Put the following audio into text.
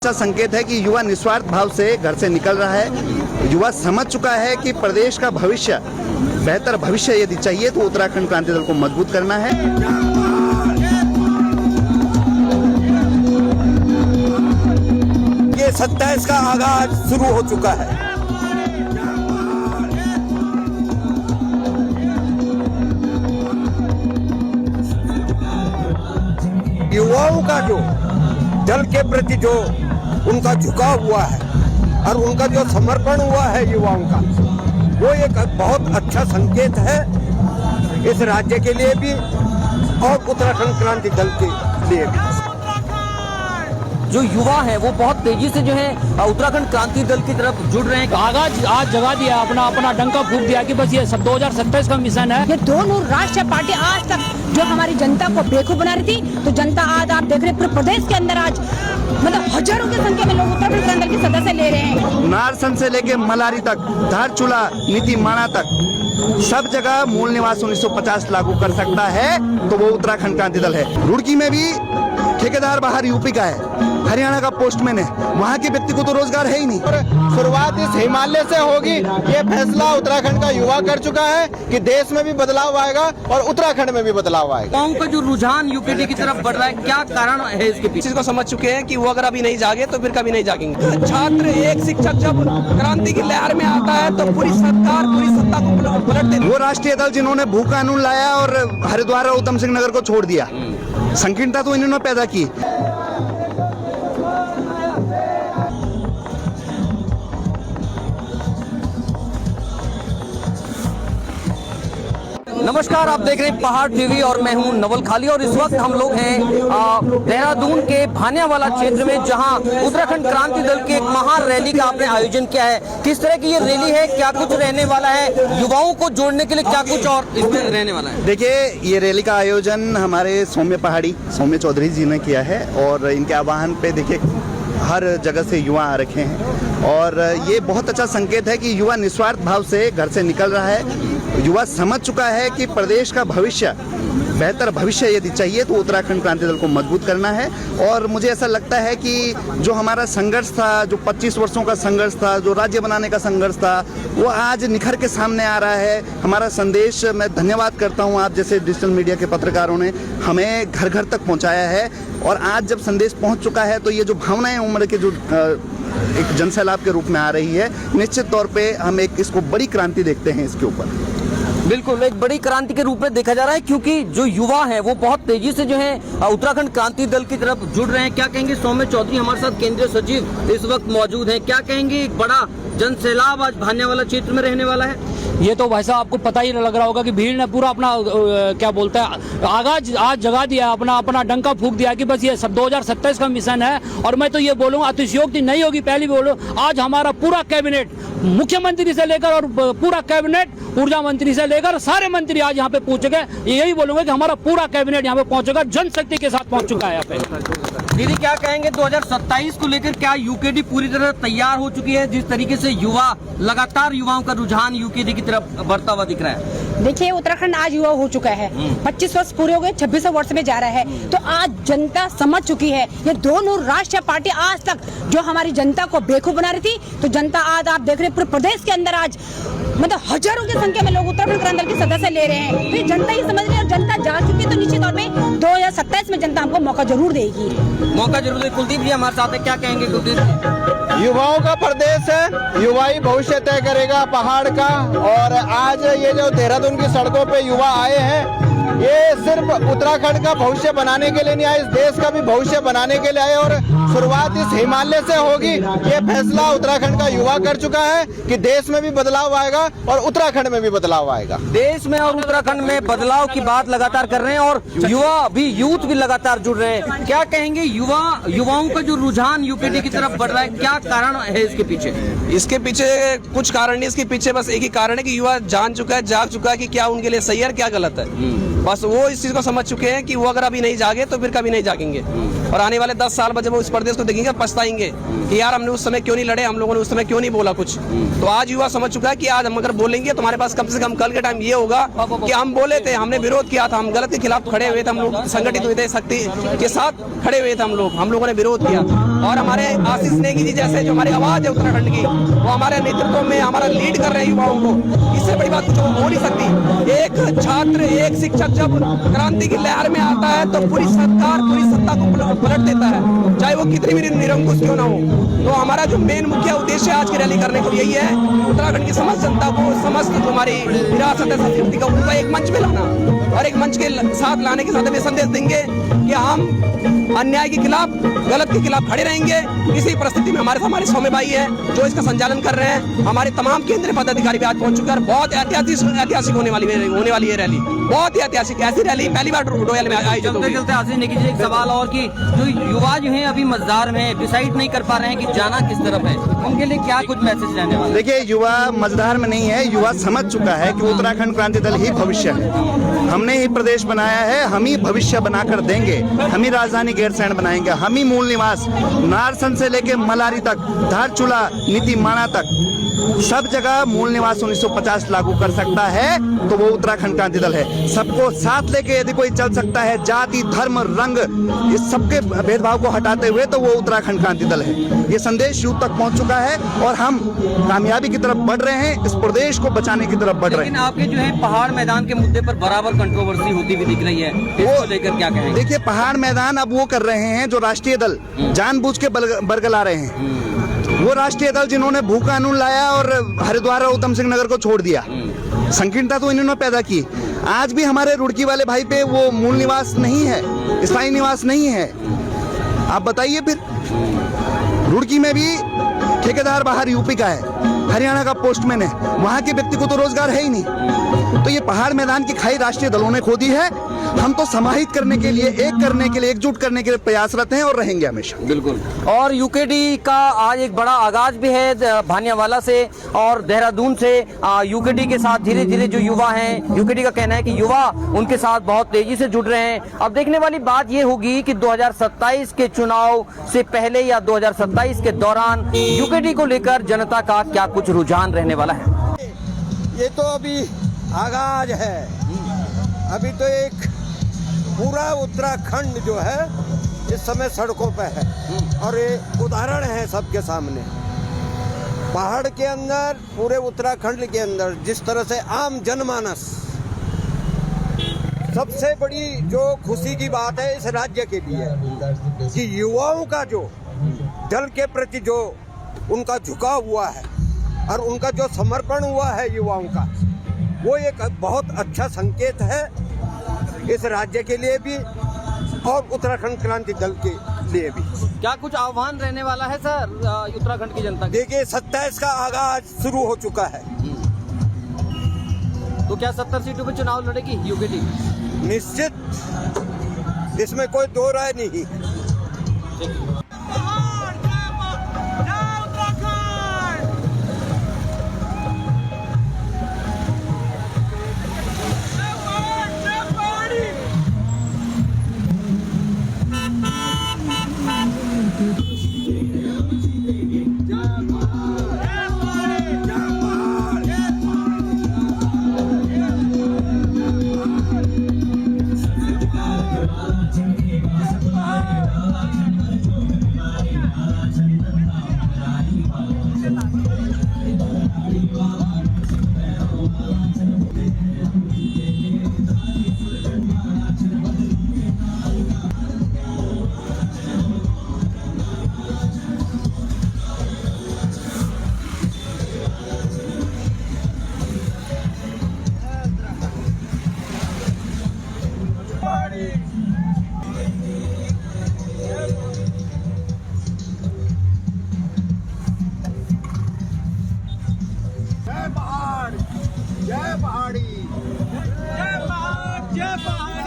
अच्छा संकेत है कि युवा निस्वार्थ भाव से घर से निकल रहा है। युवा समझ चुका है कि प्रदेश का भविष्य, बेहतर भविष्य यदि चाहिए तो उत्तराखंड क्रांति दल को मजबूत करना है। ये 27 का आगाज शुरू हो चुका है। युवाओं का जो दल के प्रति जो उनका झुकाव हुआ है और उनका जो समर्पण हुआ है युवाओं का, वो एक बहुत अच्छा संकेत है इस राज्य के लिए भी और उत्तराखंड क्रांति दल के लिए भी। जो युवा है वो बहुत तेजी से जो है उत्तराखंड क्रांति दल की तरफ जुड़ रहे हैं। आगाज आज जगा दिया, अपना डंका फूंक दिया कि बस ये 2027 का मिशन है। ये दोनों राष्ट्रीय पार्टी आज तक जो हमारी जनता को बेवकूफ बना रही थी, तो जनता आज आप देख रहे पूरे प्रदेश के अंदर आज मतलब हजारों की संख्या में लोग उत्तराखंड क्रांति दल के सदस्य ले रहे हैं। नारसन से लेके मलारी तक, धारचूला, नीति माणा तक सब जगह मूल निवास 1950 लागू कर सकता है तो वो उत्तराखंड क्रांति दल है। रुड़की में भी ठेकेदार बाहर यूपी का है, हरियाणा का पोस्टमैन है, वहाँ के व्यक्ति को तो रोजगार है ही नहीं। शुरुआत इस हिमालय से होगी, ये फैसला उत्तराखंड का युवा कर चुका है कि देश में भी बदलाव आएगा और उत्तराखंड में भी बदलाव आएगा। गाँव का जो रुझान यूपीडी की तरफ बढ़ रहा है, क्या कारण है इसके पीछे? चीज को समझ चुके हैं कि वो अगर अभी नहीं जागे तो फिर कभी नहीं जागेंगे। छात्र, एक शिक्षक जब क्रांति की लहर में आता है तो पूरी सरकार, पूरी सत्ता को पलट देती है। वो राष्ट्रीय दल जिन्होंने भू कानून लाया और हरिद्वार और उधम सिंह नगर को छोड़ दिया, संकीर्णता तो इन्होंने पैदा की। नमस्कार, आप देख रहे हैं पहाड़ टीवी और मैं हूं नवल खाली। और इस वक्त हम लोग हैं देहरादून के भानियावाला क्षेत्र में, जहां उत्तराखंड क्रांति दल की एक महान रैली का आपने आयोजन किया है। किस तरह की ये रैली है, क्या कुछ रहने वाला है, युवाओं को जोड़ने के लिए क्या कुछ और इसमें रहने वाला है? देखिए, ये रैली का आयोजन हमारे सौम्य चौधरी जी ने किया है और इनके आह्वान पे देखिए हर जगह से युवा आ रखे हैं और ये बहुत अच्छा संकेत है कि युवा निस्वार्थ भाव से घर से निकल रहा है। युवा समझ चुका है कि प्रदेश का भविष्य, बेहतर भविष्य यदि चाहिए तो उत्तराखंड क्रांति दल को मजबूत करना है। और मुझे ऐसा लगता है कि जो हमारा संघर्ष था, जो 25 वर्षों का संघर्ष था, जो राज्य बनाने का संघर्ष था, वो आज निखर के सामने आ रहा है। हमारा संदेश, मैं धन्यवाद करता हूँ आप जैसे डिजिटल मीडिया के पत्रकारों ने हमें घर घर तक पहुँचाया है। और आज जब संदेश पहुँच चुका है तो ये जो भावनाएं उम्र के जो एक जनसैलाब के रूप में आ रही है, निश्चित तौर पे हम एक इसको बड़ी क्रांति देखते हैं इसके ऊपर। बिल्कुल एक बड़ी क्रांति के रूप में देखा जा रहा है, क्योंकि जो युवा है वो बहुत तेजी से जो है उत्तराखंड क्रांति दल की तरफ जुड़ रहे हैं। क्या कहेंगे? सौम्य चौधरी हमारे साथ केंद्रीय सचिव इस वक्त मौजूद हैं। क्या कहेंगे? एक बड़ा जन सैलाब आज भानियावाला क्षेत्र में रहने वाला है। ये तो भाई साहब आपको पता ही लग रहा होगा कि भीड़ ने पूरा अपना क्या बोलता है आगाज आज जगा दिया, अपना डंका फूंक दिया कि बस ये 2027 का मिशन है। और मैं तो ये बोलूँगा, अतिशयोक्ति नहीं होगी, पहली बोलूँ, आज हमारा पूरा कैबिनेट, मुख्यमंत्री से लेकर और पूरा कैबिनेट, ऊर्जा मंत्री से लेकर सारे मंत्री आज यहाँ पे पहुंच गए। यही बोलूंगा कि हमारा पूरा कैबिनेट यहाँ पे पहुंचेगा, जनशक्ति के साथ पहुंच चुका है यहाँ पे। दीदी, क्या कहेंगे? 2027 को लेकर क्या यूकेडी पूरी तरह तैयार हो चुकी है? जिस तरीके से युवा लगातार, युवाओं का रुझान यूकेडी की तरफ बढ़ता हुआ दिख रहा है। देखिए, उत्तराखंड आज युवा हो चुका है, 25 वर्ष पूरे हो गए, 26वें वर्ष में जा रहा है। तो आज जनता समझ चुकी है। ये दोनों राष्ट्रीय पार्टी आज तक जो हमारी जनता को बेवकूफ बना रही थी, तो जनता आज आप देख रहे पूरे प्रदेश के अंदर आज मतलब हजारों की संख्या में लोग उत्तराखंड क्रांति दल के सदस्य ले रहे हैं। तो जनता ही समझ रही है और जनता जाग चुकी है। तो निश्चित तौर पे 2027 में जनता हमको मौका जरूर देगी। मौका जरूर देगी। कुलदीप जी हमारे साथ है, क्या कहेंगे कुलदीप जी? युवाओं का प्रदेश है, युवा ही भविष्य तय करेगा पहाड़ का। और आज ये जो देहरादून की सड़कों पे युवा आए हैं, ये सिर्फ उत्तराखंड का भविष्य बनाने के लिए नहीं आए, इस देश का भी भविष्य बनाने के लिए आए। और शुरुआत इस हिमालय से होगी, ये फैसला उत्तराखंड का युवा कर चुका है कि देश में भी बदलाव आएगा और उत्तराखंड में भी बदलाव आएगा। देश में और उत्तराखंड में बदलाव की बात लगातार कर रहे हैं और युवा भी, यूथ भी लगातार जुड़ रहे हैं। क्या कहेंगे? युवाओं का जो रुझान यूकेडी की तरफ बढ़ रहा है, क्या कारण है इसके पीछे? इसके पीछे कुछ कारण नहीं, इसके पीछे बस एक ही कारण है कि युवा जान चुका है, जाग चुका है कि क्या उनके लिए सही है, क्या गलत है। बस वो इस चीज को समझ चुके हैं कि वो अगर अभी नहीं जागे तो फिर कभी नहीं जागेंगे। और आने वाले 10 साल बाद जब वो इस प्रदेश को देखेंगे, पछताएंगे कि यार हमने उस समय क्यों नहीं लड़े, हम लोगों ने उस समय क्यों नहीं बोला कुछ। तो आज युवा समझ चुका है कि आज हम अगर बोलेंगे तो हमारे पास कम से कम कल के टाइम ये होगा कि हम बोले थे, हमने विरोध किया था, हम गलत के खिलाफ खड़े हुए थे, हम लोग संगठित हुए थे, शक्ति के साथ खड़े हुए थे, हम लोगों ने विरोध किया था। और हमारे आशीष नेगी जी जैसे जो हमारी आवाज है उत्तराखंड की, वो हमारे नेतृत्व में हमारा लीड कर रहे हैं युवाओं को। इससे बड़ी बात कुछ हो नहीं सकती। एक छात्र, एक शिक्षक जब क्रांति की लहर में आता है तो पूरी सरकार, पूरी सत्ता को पलट देता है, चाहे वो कितनी भी निरंकुश क्यों ना हो। तो हमारा जो मेन मुख्य उद्देश्य आज की रैली करने को यही है, उत्तराखंड की समस्त जनता को, समस्त हमारी विरासत है संस्कृति का, उनका एक मंच में लाना, और एक मंच के साथ लाने के साथ हम ये संदेश देंगे कि हम अन्याय के खिलाफ, गलत के खिलाफ खड़े रहेंगे। किसी परिस्थिति में हमारे सौम्य भाई है जो इसका संचालन कर रहे हैं। हमारे तमाम केंद्रीय पदाधिकारी भी आज पहुंच चुके हैं। बहुत ऐतिहासिक होने वाली है रैली, बहुत ही ऐतिहासिक। ऐसी रैली पहली बार डोयल में आयोजित होगी। चलते आशीष नेगी जी, एक सवाल और कि जो युवा जो हैं अभी मझदार में डिसाइड नहीं कर पा रहे हैं कि जाना किस तरफ है, उनके लिए क्या कुछ मैसेज रहने वाला है? देखिए, युवा मझदार में नहीं है, युवा समझ चुका है कि उत्तराखंड क्रांति दल ही भविष्य है। हमने ही प्रदेश बनाया है, हम ही भविष्य बनाकर देंगे, हम ही राजधानी गैरसैंण बनाएंगे, हम ही मूल निवास नारसन से लेके मलारी तक, धारचूला, नीति माणा तक सब जगह मूल निवास 1950 लागू कर सकता है तो वो उत्तराखंड क्रांति दल है। सबको साथ लेके यदि कोई चल सकता है, जाति, धर्म, रंग, इस सबके भेदभाव को हटाते हुए, तो वो उत्तराखंड क्रांति दल है। ये संदेश यूथ तक पहुंच चुका है और हम कामयाबी की तरफ बढ़ रहे हैं, इस प्रदेश को बचाने की तरफ बढ़ रहे हैं। लेकिन आपके जो है पहाड़ मैदान के मुद्दे पर बराबर कंट्रोवर्सी होती हुई दिख रही है, इसको लेकर क्या कहेंगे? देखिए, पहाड़ मैदान अब वो कर रहे हैं जो राष्ट्रीय दल जानबूझ के बरगला रहे हैं। वो राष्ट्रीय दल जिन्होंने भू कानून लाया और हरिद्वार और उत्तम सिंह नगर को छोड़ दिया, संकीर्णता तो इन्होंने पैदा की। आज भी हमारे रुड़की वाले भाई पे वो मूल निवास नहीं है, स्थायी निवास नहीं है। आप बताइए फिर, रुड़की में भी ठेकेदार बाहर यूपी का है, हरियाणा का पोस्टमैन है, वहां के व्यक्ति को तो रोजगार है ही नहीं। तो ये पहाड़ मैदान की खाई राष्ट्रीय दलों ने खोदी है। हम तो समाहित करने के लिए, एक करने के लिए, एकजुट करने के लिए प्रयासरत हैं और रहेंगे हमेशा। बिल्कुल। और यूकेडी का आज एक बड़ा आगाज भी है भानियावाला से और देहरादून से। यूकेडी के साथ धीरे धीरे जो युवा हैं, यूकेडी का कहना है कि युवा उनके साथ बहुत तेजी से जुड़ रहे हैं। अब देखने वाली बात ये होगी कि 2027 के चुनाव से पहले या 2027 के दौरान यूकेडी को लेकर जनता का क्या कुछ रुझान रहने वाला है। ये तो अभी आगाज है, अभी तो एक पूरा उत्तराखंड जो है इस समय सड़कों पे है और ये उदाहरण है सबके सामने। पहाड़ के अंदर, पूरे उत्तराखंड के अंदर जिस तरह से आम जनमानस, सबसे बड़ी जो खुशी की बात है इस राज्य के लिए कि युवाओं का जो दल के प्रति जो उनका झुकाव हुआ है और उनका जो समर्पण हुआ है युवाओं का, वो एक बहुत अच्छा संकेत है इस राज्य के लिए भी और उत्तराखंड क्रांति दल के लिए भी। क्या कुछ आह्वान रहने वाला है सर उत्तराखंड की जनता के? देखिए, 27 का आगाज शुरू हो चुका है। तो क्या 70 सीटों पे चुनाव लड़ेगी यूकेडी? निश्चित, इसमें कोई दो राय नहीं। जय पहाड़ी, जय पहाड़, जय पहाड़।